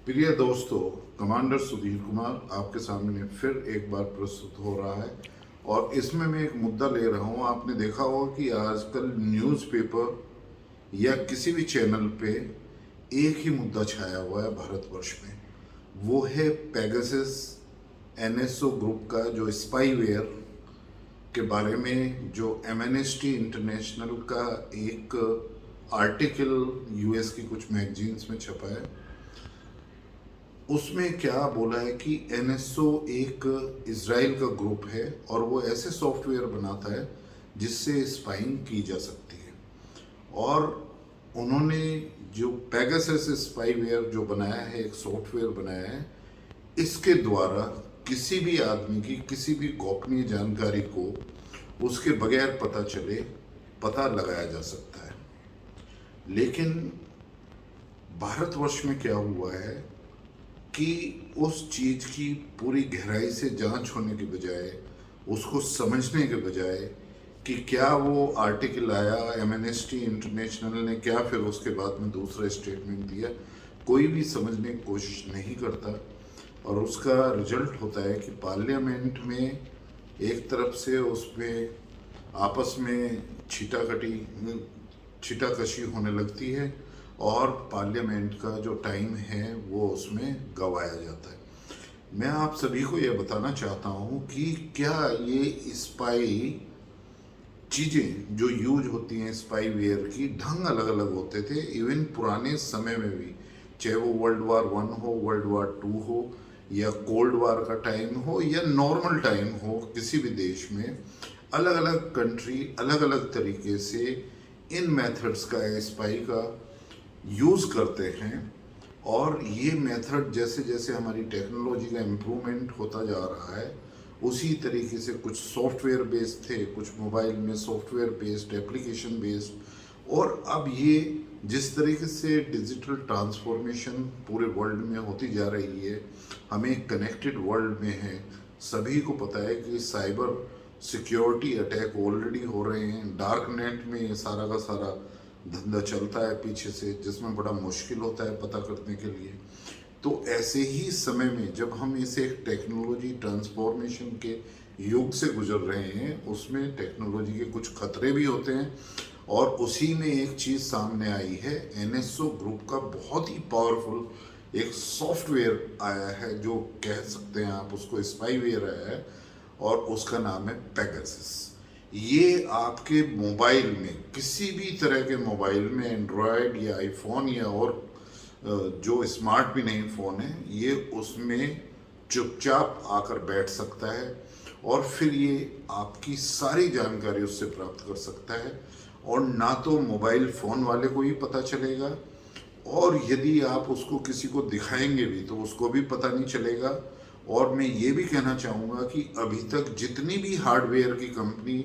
प्रिय दोस्तों, कमांडर सुधीर कुमार आपके सामने फिर एक बार प्रस्तुत हो रहा है। और इसमें मैं एक मुद्दा ले रहा हूँ। आपने देखा होगा कि आजकल न्यूज़पेपर या किसी भी चैनल पे एक ही मुद्दा छाया हुआ है भारतवर्ष में। वो है पेगासस एनएसओ ग्रुप का जो स्पाईवेयर के बारे में जो एमनेस्टी इंटरनेशनल का एक आर्टिकल यूएस की कुछ मैगजीन्स में छपा है। उसमें क्या बोला है कि एनएसओ एक इज़राइल का ग्रुप है और वो ऐसे सॉफ्टवेयर बनाता है जिससे स्पाइंग की जा सकती है। और उन्होंने जो पेगासस स्पाईवेयर जो बनाया है, एक सॉफ्टवेयर बनाया है, इसके द्वारा किसी भी आदमी की किसी भी गोपनीय जानकारी को उसके बगैर पता चले पता लगाया जा सकता है। लेकिन भारतवर्ष में क्या हुआ है कि उस चीज़ की पूरी गहराई से जांच होने के बजाय, उसको समझने के बजाय कि क्या वो आर्टिकल आया, एमनेस्टी इंटरनेशनल ने क्या फिर उसके बाद में दूसरा स्टेटमेंट दिया, कोई भी समझने की कोशिश नहीं करता। और उसका रिजल्ट होता है कि पार्लियामेंट में एक तरफ से उसमें आपस में छीटाकशी होने लगती है और पार्लियामेंट का जो टाइम है वो उसमें गंवाया जाता है। मैं आप सभी को यह बताना चाहता हूँ कि क्या ये स्पाई चीज़ें जो यूज होती हैं स्पाईवेयर की, ढंग अलग अलग होते थे। इवन पुराने समय में भी, चाहे वो वर्ल्ड वार 1 हो, वर्ल्ड वार 2 हो, या कोल्ड वार का टाइम हो या नॉर्मल टाइम हो, किसी भी देश में अलग अलग कंट्री अलग अलग तरीके से इन मेथड्स का, स्पाई का यूज़ करते हैं। और ये मेथड जैसे जैसे हमारी टेक्नोलॉजी का इम्प्रूवमेंट होता जा रहा है, उसी तरीके से कुछ सॉफ्टवेयर बेस्ड थे, कुछ मोबाइल में सॉफ्टवेयर बेस्ड, एप्लीकेशन बेस्ड। और अब ये जिस तरीके से डिजिटल ट्रांसफॉर्मेशन पूरे वर्ल्ड में होती जा रही है, हम एक कनेक्टेड वर्ल्ड में हैं। सभी को पता है कि साइबर सिक्योरिटी अटैक ऑलरेडी हो रहे हैं। डार्क नेट में ये सारा का सारा धंधा चलता है पीछे से, जिसमें बड़ा मुश्किल होता है पता करने के लिए। तो ऐसे ही समय में जब हम इस एक टेक्नोलॉजी ट्रांसफॉर्मेशन के युग से गुजर रहे हैं, उसमें टेक्नोलॉजी के कुछ खतरे भी होते हैं। और उसी में एक चीज़ सामने आई है, एनएसओ ग्रुप का बहुत ही पावरफुल एक सॉफ्टवेयर आया है, जो कह सकते हैं आप उसको स्पाईवेयर आया है, और उसका नाम है पेगासस। ये आपके मोबाइल में, किसी भी तरह के मोबाइल में, एंड्रॉयड या आईफोन या और जो स्मार्ट भी नहीं फ़ोन है, ये उसमें चुपचाप आकर बैठ सकता है और फिर ये आपकी सारी जानकारी उससे प्राप्त कर सकता है। और ना तो मोबाइल फ़ोन वाले को ही पता चलेगा, और यदि आप उसको किसी को दिखाएंगे भी तो उसको भी पता नहीं चलेगा। और मैं ये भी कहना चाहूँगा कि अभी तक जितनी भी हार्डवेयर की कंपनी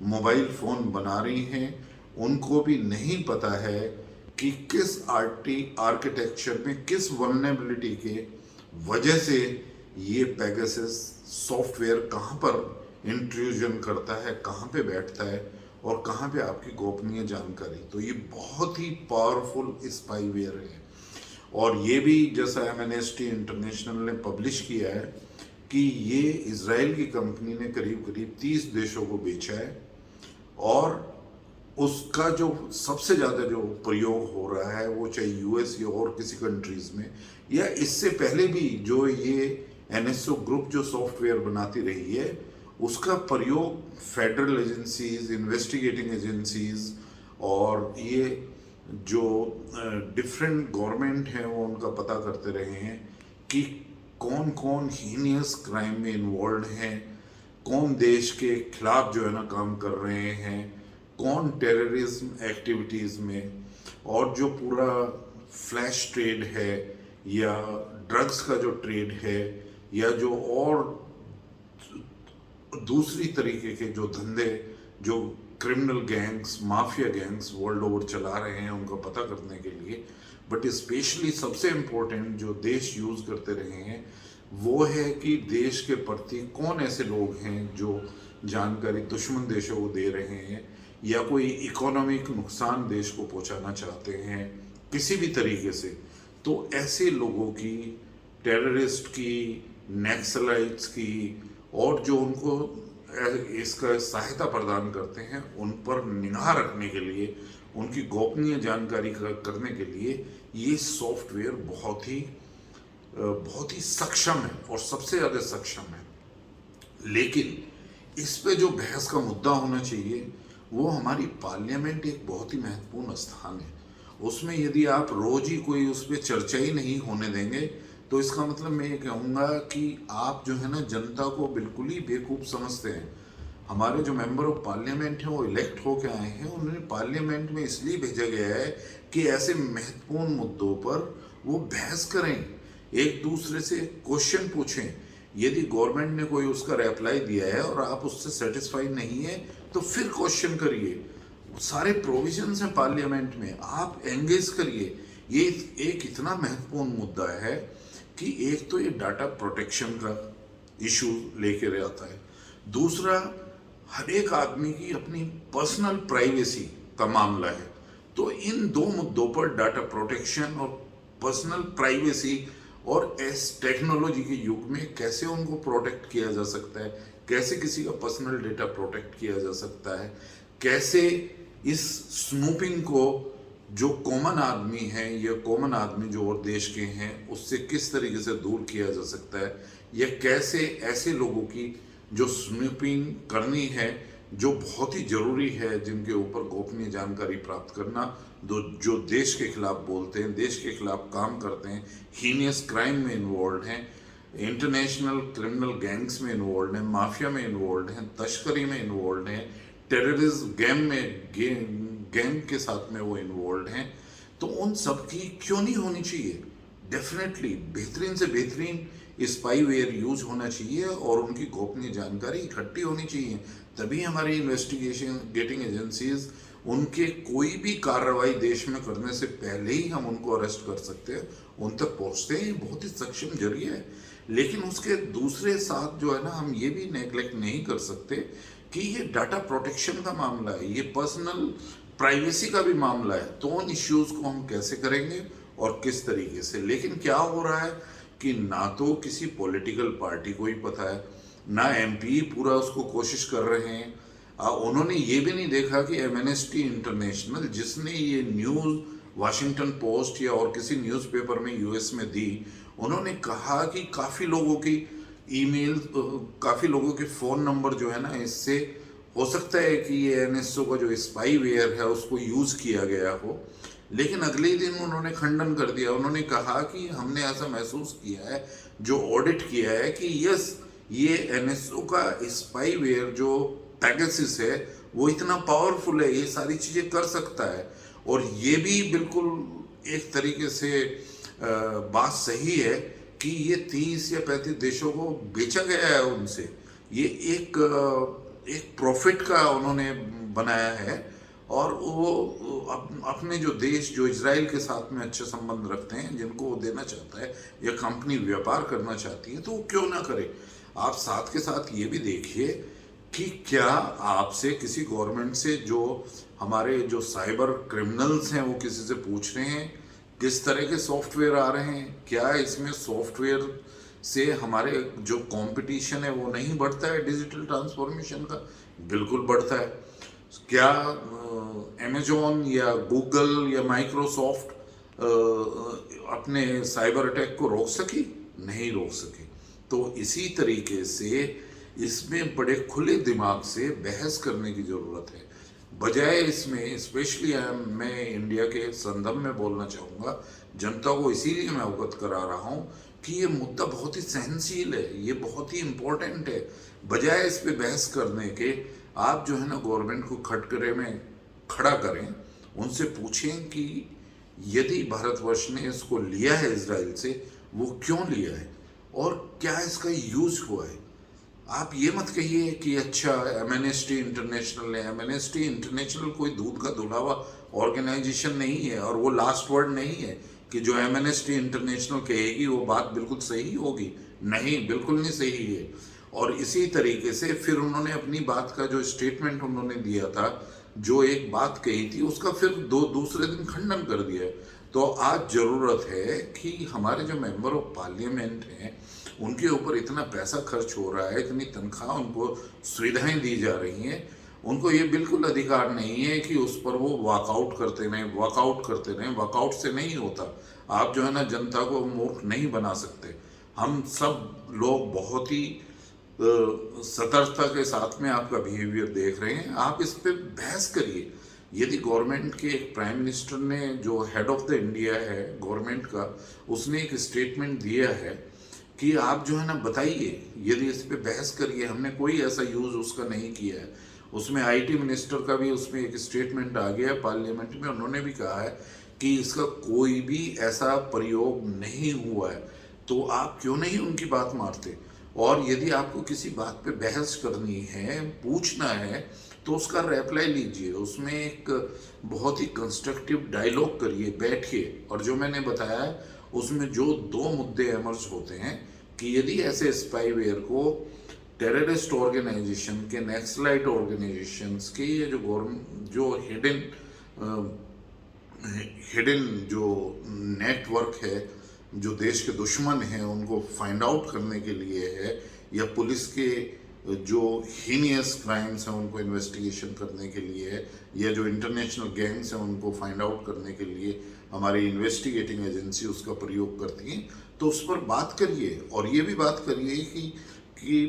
मोबाइल फ़ोन बना रही हैं, उनको भी नहीं पता है कि किस आर्किटेक्चर में, किस वल्नरेबिलिटी के वजह से ये पेगासस सॉफ्टवेयर कहाँ पर इंट्रूजन करता है, कहाँ पे बैठता है और कहाँ पे आपकी गोपनीय जानकारी। तो ये बहुत ही पावरफुल स्पाईवेयर है। और ये भी जैसा एमनेस्टी इंटरनेशनल ने पब्लिश किया है कि ये इज़राइल की कंपनी ने करीब करीब 30 देशों को बेचा है। और उसका जो सबसे ज़्यादा जो प्रयोग हो रहा है, वो चाहे यूएस या और किसी कंट्रीज़ में, या इससे पहले भी जो ये एनएसओ ग्रुप जो सॉफ्टवेयर बनाती रही है, उसका प्रयोग फेडरल एजेंसीज, इन्वेस्टिगेटिंग एजेंसीज और ये जो डिफरेंट गवर्नमेंट हैं वो उनका पता करते रहे हैं कि कौन कौन हीनियस क्राइम में इन्वॉल्व हैं, कौन देश के खिलाफ जो है ना काम कर रहे हैं, कौन टेररिज्म एक्टिविटीज़ में, और जो पूरा फ्लैश ट्रेड है या ड्रग्स का जो ट्रेड है, या जो और दूसरी तरीके के जो धंधे, जो criminal gangs, mafia gangs world over चला रहे हैं, उनको पता करने के लिए। बट स्पेशली सबसे इम्पोर्टेंट जो देश यूज़ करते रहे हैं, वो है कि देश के प्रति कौन ऐसे लोग हैं जो जानकारी दुश्मन देशों को दे रहे हैं, या कोई इकोनॉमिक नुकसान देश को पहुंचाना चाहते हैं किसी भी तरीके से। तो ऐसे लोगों की, टेररिस्ट की, नक्सलाइट्स की, और जो उनको इसका सहायता प्रदान करते हैं, उन पर निगाह रखने के लिए, उनकी गोपनीय जानकारी करने के लिए ये सॉफ्टवेयर बहुत ही सक्षम है और सबसे ज़्यादा सक्षम है। लेकिन इस पे जो बहस का मुद्दा होना चाहिए वो हमारी पार्लियामेंट एक बहुत ही महत्वपूर्ण स्थान है। उसमें यदि आप रोज ही कोई उस पर चर्चा ही नहीं होने देंगे तो इसका मतलब मैं ये कहूँगा कि आप जो है ना जनता को बिल्कुल ही बेवकूफ़ समझते हैं। हमारे जो मेंबर ऑफ पार्लियामेंट हैं वो इलेक्ट होकर आए हैं, उन्हें पार्लियामेंट में इसलिए भेजा गया है कि ऐसे महत्वपूर्ण मुद्दों पर वो बहस करें, एक दूसरे से क्वेश्चन पूछें। यदि गवर्नमेंट ने कोई उसका रिप्लाई दिया है और आप उससे सेटिस्फाइड नहीं है तो फिर क्वेश्चन करिए। सारे प्रोविजंस हैं पार्लियामेंट में, आप एंगेज करिए। ये एक इतना महत्वपूर्ण मुद्दा है कि एक तो ये डाटा प्रोटेक्शन का इशू लेकर आता है, दूसरा हर एक आदमी की अपनी पर्सनल प्राइवेसी का मामला है। तो इन दो मुद्दों पर, डाटा प्रोटेक्शन और पर्सनल प्राइवेसी, और इस टेक्नोलॉजी के युग में कैसे उनको प्रोटेक्ट किया जा सकता है, कैसे किसी का पर्सनल डेटा प्रोटेक्ट किया जा सकता है, कैसे इस स्नूपिंग को जो कॉमन आदमी है या कॉमन आदमी जो और देश के हैं उससे किस तरीके से दूर किया जा सकता है, या कैसे ऐसे लोगों की जो स्नूपिंग करनी है जो बहुत ही जरूरी है, जिनके ऊपर गोपनीय जानकारी प्राप्त करना, जो देश के खिलाफ बोलते हैं, देश के खिलाफ काम करते हैं, हीनियस क्राइम में इन्वॉल्व हैं, इंटरनेशनल क्रिमिनल गैंग्स में इन्वॉल्व हैं, माफिया में इन्वॉल्व हैं, तस्करी में इन्वॉल्व हैं, टेररिज्म गैंग के साथ में वो इन्वॉल्व हैं। तो उन सब की क्यों नहीं होनी चाहिए? डेफिनेटली बेहतरीन से बेहतरीन स्पाईवेयर यूज होना चाहिए और उनकी गोपनीय जानकारी इकट्ठी होनी चाहिए। तभी हमारी इन्वेस्टिगेशन गेटिंग एजेंसीज उनके कोई भी कार्रवाई देश में करने से पहले ही हम उनको अरेस्ट कर सकते हैं, उन तक पहुंचते हैं। बहुत ही सक्षम जरिया है। लेकिन उसके दूसरे साथ जो है ना, हम ये भी नेग्लेक्ट नहीं कर सकते कि ये डाटा प्रोटेक्शन का मामला है, ये पर्सनल प्राइवेसी का भी मामला है। तो उन इश्यूज को हम कैसे करेंगे और किस तरीके से? लेकिन क्या हो रहा है कि ना तो किसी पॉलिटिकल पार्टी को ही पता है, ना एमपी पूरा उसको कोशिश कर रहे हैं। उन्होंने ये भी नहीं देखा कि एमनेस्टी इंटरनेशनल, जिसने ये न्यूज़ वाशिंगटन पोस्ट या और किसी न्यूज़पेपर में यूएस में दी, उन्होंने कहा कि काफ़ी लोगों की ईमेल, काफ़ी लोगों के फ़ोन नंबर जो है ना, इससे हो सकता है कि ये एनएसओ का जो स्पाईवेयर है उसको यूज़ किया गया हो। लेकिन अगले ही दिन उन्होंने खंडन कर दिया। उन्होंने कहा कि हमने ऐसा महसूस किया है, जो ऑडिट किया है, कि यस, ये एनएसओ का स्पाईवेयर जो पैगासस है वो इतना पावरफुल है, ये सारी चीज़ें कर सकता है। और ये भी बिल्कुल एक तरीके से बात सही है कि ये 30 या 35 देशों को बेचा गया है उनसे। ये एक प्रॉफिट का उन्होंने बनाया है। और वो अपने जो देश, जो इजराइल के साथ में अच्छे संबंध रखते हैं, जिनको वो देना चाहता है, या कंपनी व्यापार करना चाहती है, तो वो क्यों ना करे। आप साथ के साथ ये भी देखिए कि क्या आपसे किसी गवर्नमेंट से, जो हमारे जो साइबर क्रिमिनल्स हैं, वो किसी से पूछ रहे हैं किस तरह के सॉफ्टवेयर आ रहे हैं? क्या इसमें सॉफ्टवेयर से हमारे जो कंपटीशन है वो नहीं बढ़ता है डिजिटल ट्रांसफॉर्मेशन का? बिल्कुल बढ़ता है। क्या अमेजोन या गूगल या माइक्रोसॉफ्ट अपने साइबर अटैक को रोक सकी? नहीं रोक सकी। तो इसी तरीके से इसमें बड़े खुले दिमाग से बहस करने की ज़रूरत है, बजाय इसमें स्पेशली मैं इंडिया के संदर्भ में बोलना चाहूँगा जनता को। इसीलिए मैं अवगत करा रहा हूँ कि ये मुद्दा बहुत ही सहनशील है, ये बहुत ही इम्पोर्टेंट है। बजाय इस पे बहस करने के, आप जो है ना गवर्नमेंट को खटकरे में खड़ा करें, उनसे पूछें कि यदि भारतवर्ष ने इसको लिया है इजराइल से, वो क्यों लिया है और क्या इसका यूज हुआ है। आप ये मत कहिए कि अच्छा एमनेस्टी इंटरनेशनल है। एमनेस्टी इंटरनेशनल कोई दूध का धुला हुआ ऑर्गेनाइजेशन नहीं है, और वो लास्ट वर्ड नहीं है कि जो एमनेस्टी इंटरनेशनल कहेगी वो बात बिल्कुल सही होगी। नहीं, बिल्कुल नहीं सही है। और इसी तरीके से फिर उन्होंने अपनी बात का जो स्टेटमेंट उन्होंने दिया था, जो एक बात कही थी, उसका फिर दूसरे दिन खंडन कर दिया। तो आज ज़रूरत है कि हमारे जो मेंबर ऑफ पार्लियामेंट हैं उनके ऊपर इतना पैसा खर्च हो रहा है, इतनी तनख्वाह, उनको सुविधाएं दी जा रही हैं, उनको ये बिल्कुल अधिकार नहीं है कि उस पर वो वॉकआउट करते रहें, वॉकआउट करते रहें। वॉकआउट से नहीं होता। आप जो है ना जनता को मूर्ख नहीं बना सकते। हम सब लोग बहुत ही सतर्कता के साथ में आपका बिहेवियर देख रहे हैं। आप इस पे बहस करिए। यदि गवर्नमेंट के एक प्राइम मिनिस्टर ने, जो हेड ऑफ द इंडिया है गवर्नमेंट का, उसने एक स्टेटमेंट दिया है कि आप जो है ना बताइए, यदि इस पे बहस करिए। हमने कोई ऐसा यूज़ उसका नहीं किया है। उसमें आईटी मिनिस्टर का भी उसमें एक स्टेटमेंट आ गया पार्लियामेंट में, उन्होंने भी कहा है कि इसका कोई भी ऐसा प्रयोग नहीं हुआ है। तो आप क्यों नहीं उनकी बात मारते? और यदि आपको किसी बात पे बहस करनी है, पूछना है, तो उसका रिप्लाई लीजिए, उसमें एक बहुत ही कंस्ट्रक्टिव डायलॉग करिए, बैठिए। और जो मैंने बताया उसमें जो दो मुद्दे एमर्ज होते हैं कि यदि ऐसे स्पाईवेयर को टेररिस्ट ऑर्गेनाइजेशन के, नक्सलाइट ऑर्गेनाइजेशंस के, ये जो हिडन जो नेटवर्क है, जो देश के दुश्मन हैं उनको फाइंड आउट करने के लिए है, या पुलिस के जो हीनियस क्राइम्स हैं उनको इन्वेस्टिगेशन करने के लिए है, या जो इंटरनेशनल गैंग्स हैं उनको फाइंड आउट करने के लिए हमारी इन्वेस्टिगेटिंग एजेंसी उसका प्रयोग करती हैं, तो उस पर बात करिए। और ये भी बात करिए कि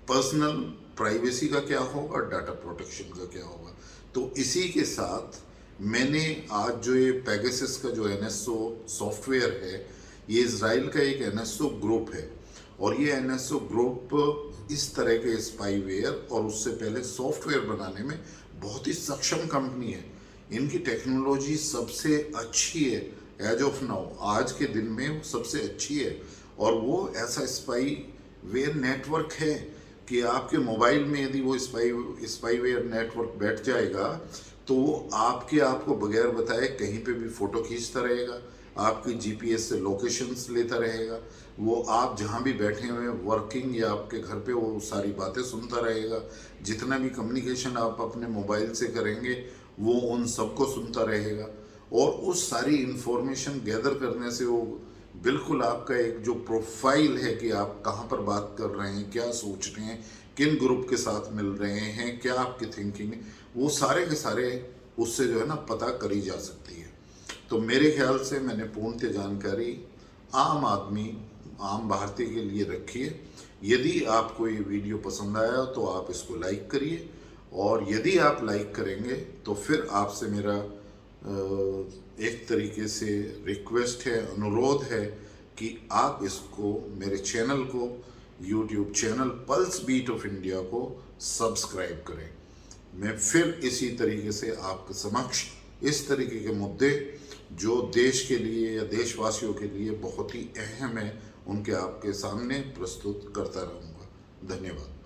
पर्सनल प्राइवेसी का क्या होगा, डाटा प्रोटेक्शन का क्या होगा। तो इसी के साथ मैंने आज जो ये पेगासस का जो एनएसओ सॉफ्टवेयर है, ये इज़राइल का एक एनएसओ ग्रुप है, और ये एनएसओ ग्रुप इस तरह के स्पाईवेयर और उससे पहले सॉफ्टवेयर बनाने में बहुत ही सक्षम कंपनी है। इनकी टेक्नोलॉजी सबसे अच्छी है एज ऑफ नाउ, आज के दिन में सबसे अच्छी है। और वो ऐसा स्पाईवेयर नेटवर्क है कि आपके मोबाइल में यदि वो स्पाईवेयर नेटवर्क बैठ जाएगा तो आपको बगैर बताए कहीं पे भी फ़ोटो खींचता रहेगा, आपकी जीपीएस से लोकेशंस लेता रहेगा, वो आप जहाँ भी बैठे हुए हैं वर्किंग या आपके घर पे, वो सारी बातें सुनता रहेगा। जितना भी कम्युनिकेशन आप अपने मोबाइल से करेंगे वो उन सबको सुनता रहेगा, और उस सारी इंफॉर्मेशन गैदर करने से वो बिल्कुल आपका एक जो प्रोफाइल है कि आप कहाँ पर बात कर रहे हैं, क्या सोच रहे हैं, किन ग्रुप के साथ मिल रहे हैं, क्या आपकी थिंकिंग है, वो सारे के सारे उससे जो है ना पता करी जा सकती है। तो मेरे ख्याल से मैंने पूर्णतः जानकारी आम आदमी, आम भारतीय के लिए रखी है। यदि आपको ये वीडियो पसंद आया तो आप इसको लाइक करिए, और यदि आप लाइक करेंगे तो फिर आपसे मेरा एक तरीके से रिक्वेस्ट है, अनुरोध है कि आप इसको, मेरे चैनल को, YouTube channel Pulse Beat of India को सब्सक्राइब करें। मैं फिर इसी तरीके से आपके समक्ष इस तरीके के मुद्दे जो देश के लिए या देशवासियों के लिए बहुत ही अहम है, उनके आपके सामने प्रस्तुत करता रहूँगा। धन्यवाद।